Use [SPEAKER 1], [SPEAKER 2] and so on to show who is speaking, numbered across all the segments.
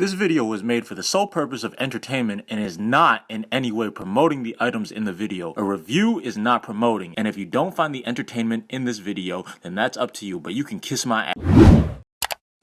[SPEAKER 1] This video was made for the sole purpose of entertainment and is not in any way promoting the items in the video. A review is not promoting, and if you don't find the entertainment in this video, then that's up to you, but you can kiss my ass.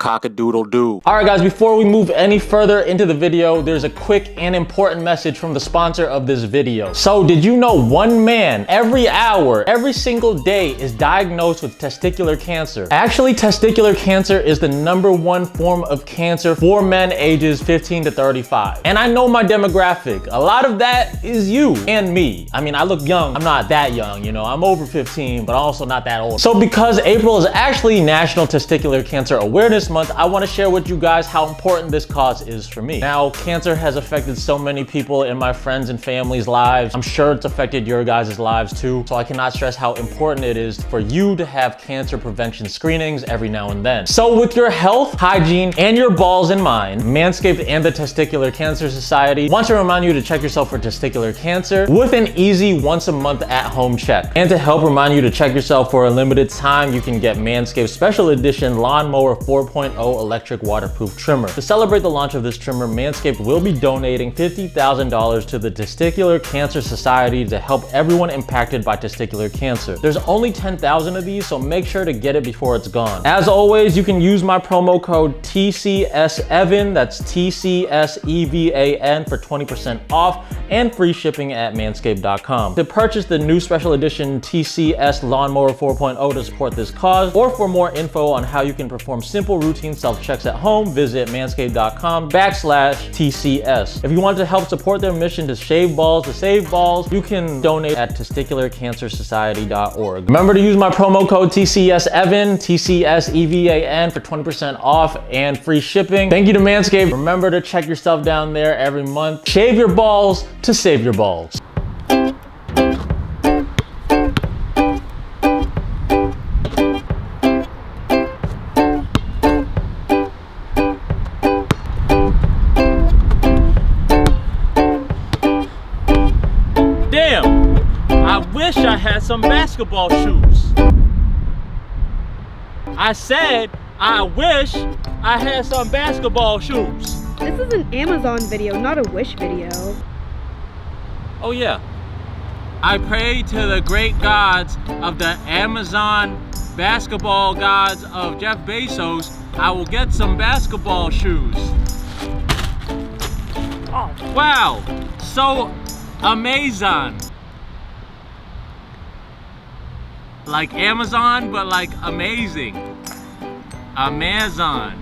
[SPEAKER 1] Cock-a-doodle-doo.
[SPEAKER 2] Alright guys, before we move any further into the video, there's a quick and important message from the sponsor of this video. So did you know one man every hour, every single day is diagnosed with testicular cancer? Actually, testicular cancer is the #1 form of cancer for men ages 15 to 35. And I know my demographic. A lot of that is you and me. I mean, I look young. I'm not that young, you know. I'm over 15, but I'm also not that old. So because April is actually National Testicular Cancer Awareness Month, I want to share with you guys how important this cause is for me. Now, cancer has affected so many people in my friends and family's lives. I'm sure it's affected your guys' lives too. So I cannot stress how important it is for you to have cancer prevention screenings every now and then. So with your health, hygiene, and your balls in mind, Manscaped and the Testicular Cancer Society want to remind you to check yourself for testicular cancer with an easy once-a-month at-home check. And to help remind you to check yourself for a limited time, you can get Manscaped's special edition Lawnmower 4.0 electric waterproof trimmer. To celebrate the launch of this trimmer, Manscaped will be donating $50,000 to the Testicular Cancer Society to help everyone impacted by testicular cancer. There's only 10,000 of these, so make sure to get it before it's gone. As always, you can use my promo code TCSEVAN, that's TCSEVAN, for 20% off and free shipping at manscaped.com. To purchase the new special edition TCS Lawnmower 4.0 to support this cause, or for more info on how you can perform simple routine self-checks at home, visit manscaped.com/TCS. If you want to help support their mission to shave balls to save balls, you can donate at testicularcancersociety.org. Remember to use my promo code TCSEVAN, TCSEVAN, for 20% off and free shipping. Thank you to Manscaped. Remember to check yourself down there every month. Shave your balls to save your balls.
[SPEAKER 1] Damn! I wish I had some basketball shoes. I said, I wish I had some basketball shoes.
[SPEAKER 3] This is an Amazon video, not a Wish video.
[SPEAKER 1] Oh yeah. I pray to the great gods of the Amazon basketball gods of Jeff Bezos, I will get some basketball shoes. Oh, wow. So amazing. Like Amazon, but like amazing. Amazon.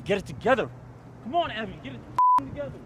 [SPEAKER 4] Get it together. Come on, Abby, get it together.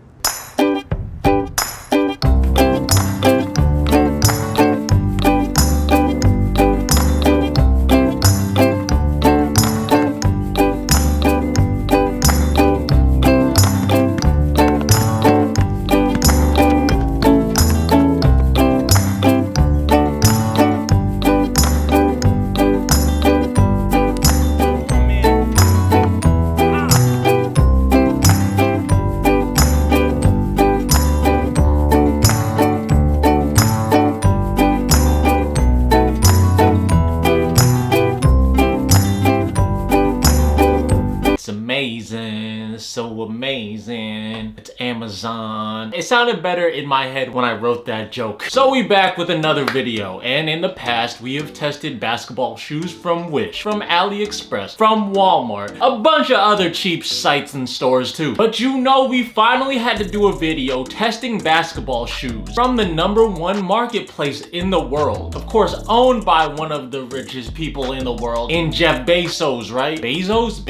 [SPEAKER 2] so amazing. It's Amazon. It sounded better in my head when I wrote that joke. So we back with another video, and in the past we have tested basketball shoes from Wish, from AliExpress, from Walmart, a bunch of other cheap sites and stores too. But you know, we finally had to do a video testing basketball shoes from the #1 marketplace in the world. Of course, owned by one of the richest people in the world, in Jeff Bezos, right? Bezos?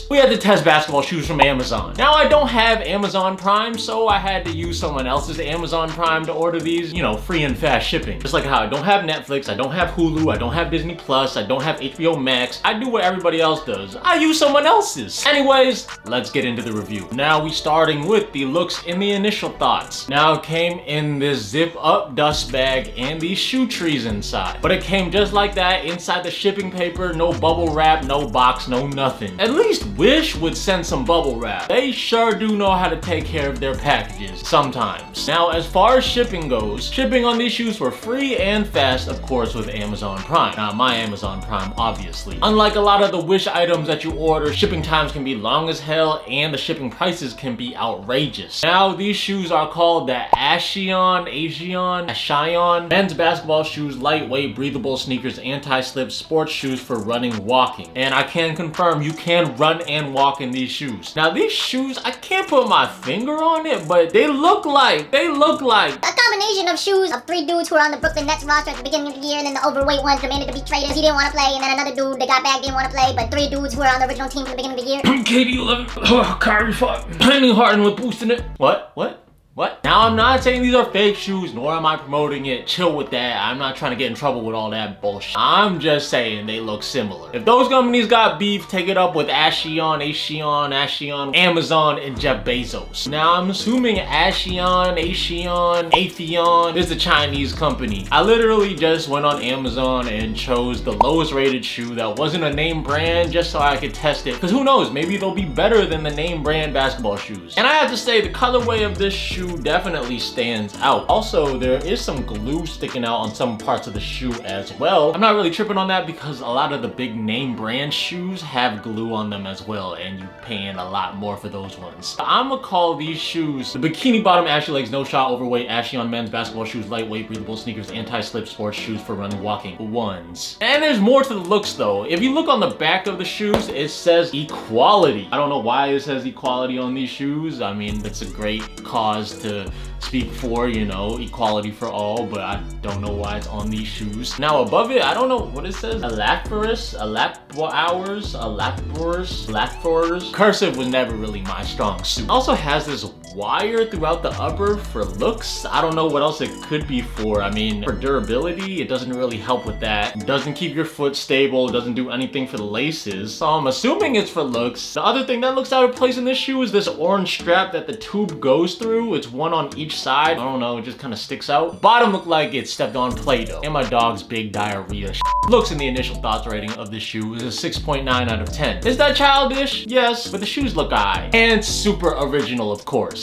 [SPEAKER 2] We had to test basketball shoes from Amazon. Now, I don't have Amazon Prime, so I had to use someone else's Amazon Prime to order these, you know, free and fast shipping. Just like how I don't have Netflix, I don't have Hulu, I don't have Disney Plus, I don't have HBO Max. I do what everybody else does. I use someone else's. Anyways, let's get into the review. Now we starting with the looks and the initial thoughts. Now it came in this zip up dust bag and these shoe trees inside. But it came just like that inside the shipping paper, no bubble wrap, no box, no nothing. At least Wish would send some bubble wrap. They sure do know how to take care of their packages sometimes. Now as far as shipping goes, shipping on these shoes were free and fast, of course, with Amazon Prime. Not my Amazon Prime, obviously. Unlike a lot of the Wish items that you order, shipping times can be long as hell and the shipping prices can be outrageous. Now these shoes are called the Ashion men's basketball shoes, lightweight, breathable sneakers, anti-slip sports shoes for running, walking. And I can confirm you can run and walk in these shoes. Now these shoes, I can't put my finger on it, but they look like
[SPEAKER 5] a combination of shoes of 3 dudes who were on the Brooklyn Nets roster at the beginning of the year, and then the overweight one demanded to be traded. He didn't want to play, and then another dude that got back didn't want to play, but 3 dudes who were on the original team from the beginning of the year.
[SPEAKER 2] KD 11, Kyrie 5, Penny Harden with boosting it. What? Now I'm not saying these are fake shoes, nor am I promoting it. Chill with that. I'm not trying to get in trouble with all that bullshit. I'm just saying they look similar. If those companies got beef, take it up with Ashion, Amazon, and Jeff Bezos. Now I'm assuming Ashion is a Chinese company. I literally just went on Amazon and chose the lowest rated shoe that wasn't a name brand just so I could test it. Because who knows, maybe they'll be better than the name brand basketball shoes. And I have to say, the colorway of this shoe definitely stands out. Also, there is some glue sticking out on some parts of the shoe as well. I'm not really tripping on that because a lot of the big name brand shoes have glue on them as well, and you're paying a lot more for those ones. I'm gonna call these shoes the bikini bottom Ashy Legs no shot overweight Ashion men's basketball shoes, lightweight breathable sneakers, anti-slip sports shoes for running, walking ones. And there's more to the looks though. If you look on the back of the shoes, it says equality. I don't know why it says equality on these shoes. I mean, it's a great cause to speak for, you know, equality for all, but I don't know why it's on these shoes. Now above it, I don't know what it says. Elaphoros. Cursive was never really my strong suit. It also has this wire throughout the upper for looks. I don't know what else it could be for. I mean, for durability, it doesn't really help with that. It doesn't keep your foot stable. It doesn't do anything for the laces. So I'm assuming it's for looks. The other thing that looks out of place in this shoe is this orange strap that the tube goes through. It's one on each side. I don't know, it just kind of sticks out. The bottom looked like it stepped on Play-Doh. And my dog's big diarrhea. Looks in the initial thoughts rating of this shoe is a 6.9 out of 10. Is that childish? Yes, but the shoes look alright. And super original, of course.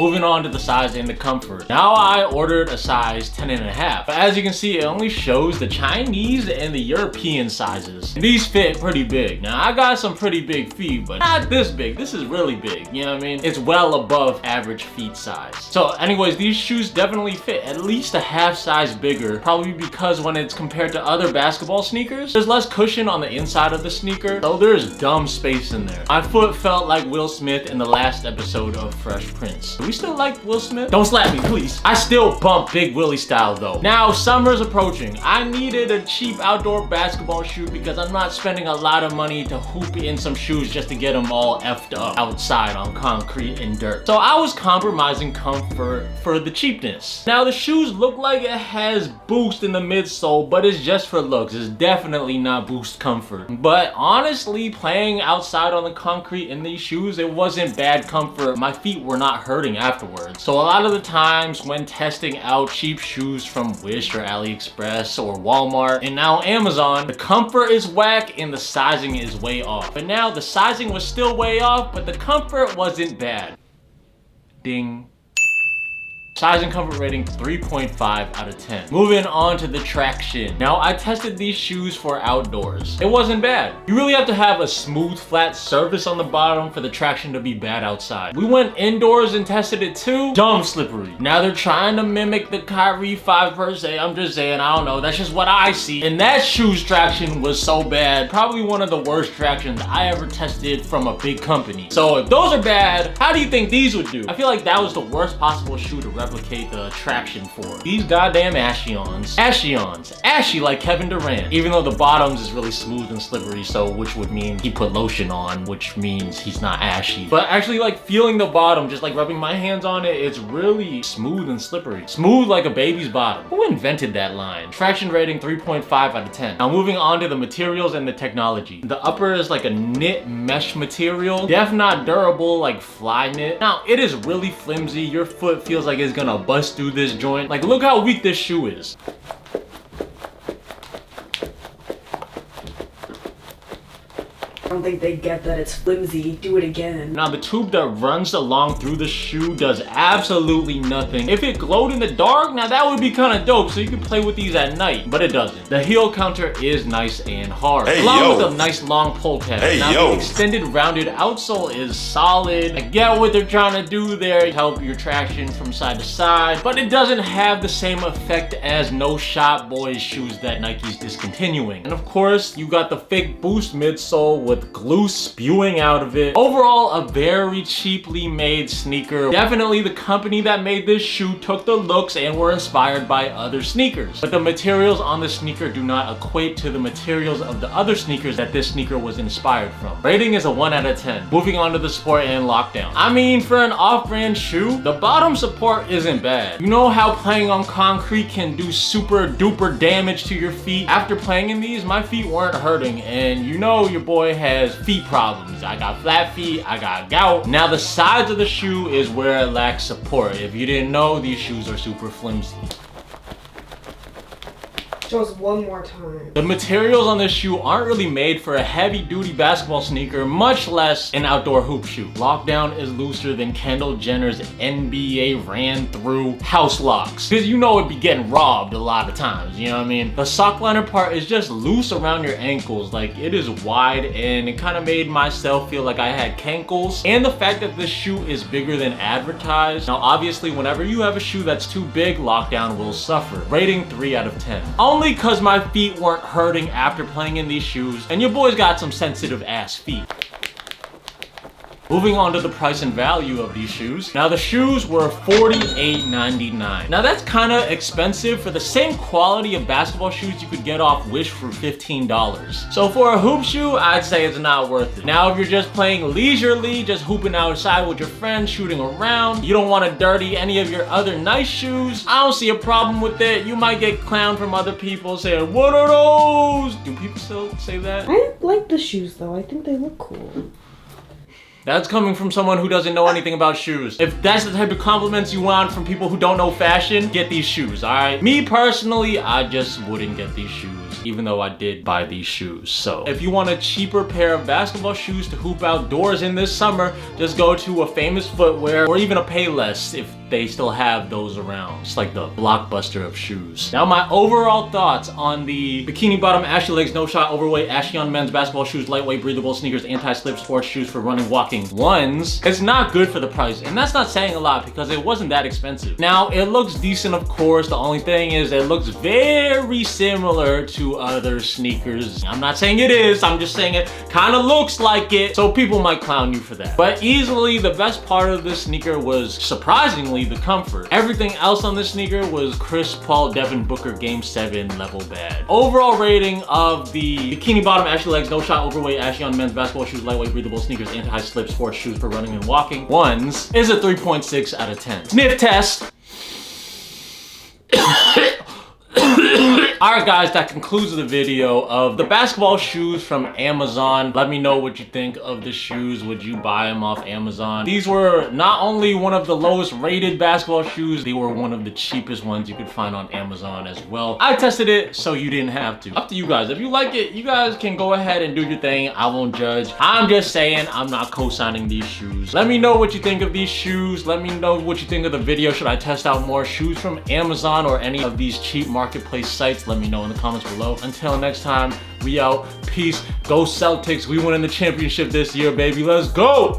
[SPEAKER 2] Moving on to the size and the comfort. Now I ordered a size 10.5. But as you can see, it only shows the Chinese and the European sizes. And these fit pretty big. Now I got some pretty big feet, but not this big. This is really big, you know what I mean? It's well above average feet size. So anyways, these shoes definitely fit at least a half size bigger. Probably because when it's compared to other basketball sneakers, there's less cushion on the inside of the sneaker. So there's dumb space in there. My foot felt like Will Smith in the last episode of Fresh Prince. We still like Will Smith? Don't slap me, please. I still bump Big Willie style though. Now, summer's approaching. I needed a cheap outdoor basketball shoe because I'm not spending a lot of money to hoop in some shoes just to get them all effed up outside on concrete and dirt. So I was compromising comfort for the cheapness. Now, the shoes look like it has boost in the midsole, but it's just for looks. It's definitely not boost comfort. But honestly, playing outside on the concrete in these shoes, it wasn't bad comfort. My feet were not hurting afterwards. So a lot of the times when testing out cheap shoes from Wish or AliExpress or Walmart and now Amazon, the comfort is whack and the sizing is way off. But now the sizing was still way off, but the comfort wasn't bad. Ding. Size and comfort rating 3.5 out of 10. Moving on to the traction. Now I tested these shoes for outdoors. It wasn't bad. You really have to have a smooth flat surface on the bottom for the traction to be bad outside. We went indoors and tested it too. Dumb slippery. Now they're trying to mimic the Kyrie 5 per se. I'm just saying, I don't know. That's just what I see. And that shoe's traction was so bad. Probably one of the worst tractions I ever tested from a big company. So if those are bad, how do you think these would do? I feel like that was the worst possible shoe to replicate the traction for. These goddamn Ashions. Ashy like Kevin Durant. Even though the bottoms is really smooth and slippery, so which would mean he put lotion on, which means he's not ashy. But actually like feeling the bottom, just like rubbing my hands on it, it's really smooth and slippery. Smooth like a baby's bottom. Who invented that line? Traction rating 3.5 out of 10. Now moving on to the materials and the technology. The upper is like a knit mesh material. Def not durable like fly knit. Now it is really flimsy. Your foot feels like it's gonna bust through this joint. Like look how weak this shoe is.
[SPEAKER 3] I don't think they get that it's flimsy. Do it again.
[SPEAKER 2] Now the tube that runs along through the shoe does absolutely nothing. If it glowed in the dark, now that would be kind of dope, so you could play with these at night, but it doesn't. The heel counter is nice and hard, along with a nice long pull tab. The extended rounded outsole is solid. I get what they're trying to do there, help your traction from side to side, but it doesn't have the same effect as No Shot Boys shoes that Nike's discontinuing. And of course, you got the fake boost midsole with glue spewing out of it. Overall, a very cheaply made sneaker. Definitely the company that made this shoe took the looks and were inspired by other sneakers. But the materials on the sneaker do not equate to the materials of the other sneakers that this sneaker was inspired from. Rating is a 1 out of 10. Moving on to the sport and lockdown. I mean, for an off-brand shoe, the bottom support isn't bad. You know how playing on concrete can do super duper damage to your feet? After playing in these, my feet weren't hurting, and you know your boy has feet problems. I got flat feet, I got gout. Now the sides of the shoe is where it lacks support. If you didn't know, these shoes are super flimsy.
[SPEAKER 3] Show us one more time.
[SPEAKER 2] The materials on this shoe aren't really made for a heavy-duty basketball sneaker, much less an outdoor hoop shoe. Lockdown is looser than Kendall Jenner's NBA ran through house locks. Because you know it'd be getting robbed a lot of times, you know what I mean? The sock liner part is just loose around your ankles. Like, it is wide, and it kind of made myself feel like I had cankles. And the fact that this shoe is bigger than advertised. Now, obviously, whenever you have a shoe that's too big, Lockdown will suffer. Rating 3 out of 10. Only because my feet weren't hurting after playing in these shoes, and your boy's got some sensitive ass feet. Moving on to the price and value of these shoes. Now the shoes were $48.99. Now that's kind of expensive for the same quality of basketball shoes you could get off Wish for $15. So for a hoop shoe, I'd say it's not worth it. Now if you're just playing leisurely, just hooping outside with your friends, shooting around, you don't want to dirty any of your other nice shoes, I don't see a problem with it. You might get clowned from other people saying, "What are those?" Do people still say that?
[SPEAKER 3] I like the shoes though. I think they look cool.
[SPEAKER 2] That's coming from someone who doesn't know anything about shoes. If that's the type of compliments you want from people who don't know fashion, get these shoes, alright? Me personally, I just wouldn't get these shoes, even though I did buy these shoes. So if you want a cheaper pair of basketball shoes to hoop outdoors in this summer, just go to a Famous Footwear or even a Payless if they still have those around. It's like the Blockbuster of shoes. Now my overall thoughts on the bikini bottom, ashy legs, no shot, overweight, ashy on men's basketball shoes, lightweight, breathable sneakers, anti-slip sports shoes for running, walking ones. It's not good for the price, and that's not saying a lot because it wasn't that expensive. Now it looks decent, of course. The only thing is it looks very similar to other sneakers. I'm not saying it is, I'm just saying it kind of looks like it, so people might clown you for that. But easily the best part of this sneaker was surprisingly the comfort. Everything else on this sneaker was Chris Paul, Devin Booker Game 7 level bad. Overall rating of the bikini bottom, ashy legs, no shot, overweight, ashy on men's basketball shoes, lightweight, breathable sneakers, anti-slip sports shoes for running and walking ones is a 3.6 out of 10. Sniff test. All right, guys, that concludes the video of the basketball shoes from Amazon. Let me know what you think of the shoes. Would you buy them off Amazon? These were not only one of the lowest rated basketball shoes, they were one of the cheapest ones you could find on Amazon as well. I tested it, so you didn't have to. Up to you guys. If you like it, you guys can go ahead and do your thing. I won't judge. I'm just saying I'm not co-signing these shoes. Let me know what you think of these shoes. Let me know what you think of the video. Should I test out more shoes from Amazon or any of these cheap marketplace sites? Let me know in the comments below. Until next time, we out. Peace. Go Celtics. We winning the championship this year, baby. Let's go.